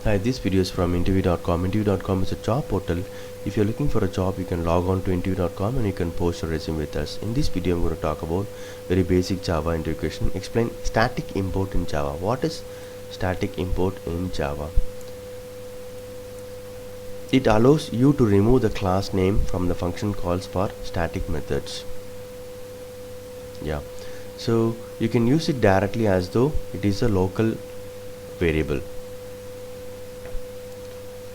Hi, this video is from interview.com. Interview.com is a job portal. If you're looking for a job, you can log on to interview.com and you can post your resume with us. In this video, I'm going to talk about very basic Java interview question. Explain static import in Java. What is static import in Java? It allows you to remove the class name from the function calls for static methods. Yeah, so you can use it directly as though it is a local variable.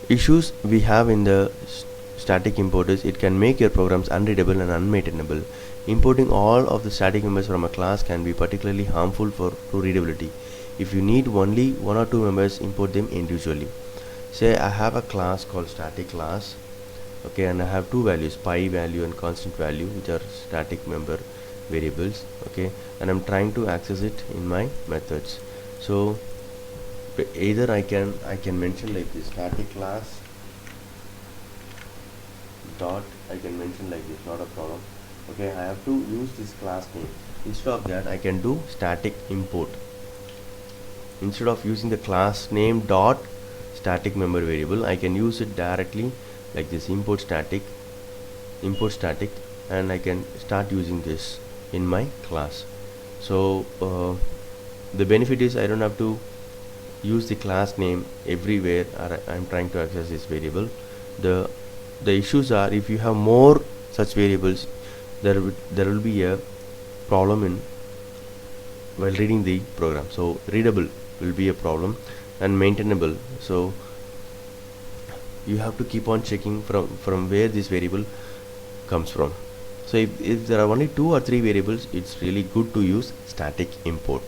Issues we have in the static import is it can make your programs unreadable and unmaintainable. Importing all of the static members from a class can be particularly harmful to readability. If you need only one or two members, import them individually. Say I have a class called static class, okay, and I have two values, pi value and constant value, which are static member variables, okay, and I'm trying to access it in my methods. So either I can mention like this static class dot, I can mention like this, not a problem. Okay, I have to use this class name. Instead of that, I can do static import. Instead of using the class name dot static member variable, I can use it directly like this, import static, and I can start using this in my class. So the benefit is I don't have to use the class name everywhere I'm trying to access this variable. The issues are, if you have more such variables, there will be a problem in while reading the program. So readable will be a problem, and maintainable, so you have to keep on checking from where this variable comes from. So if there are only 2 or 3 variables, it's really good to use static import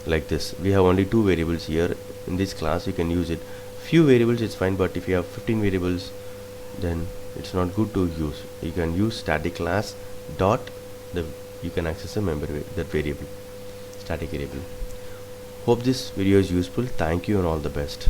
like this. We have only 2 variables here in this class, you can use it. Few variables it's fine, but if you have 15 variables, then it's not good to use. You can use static class dot you can access a member that variable, static variable. Hope this video is useful. Thank you and all the best.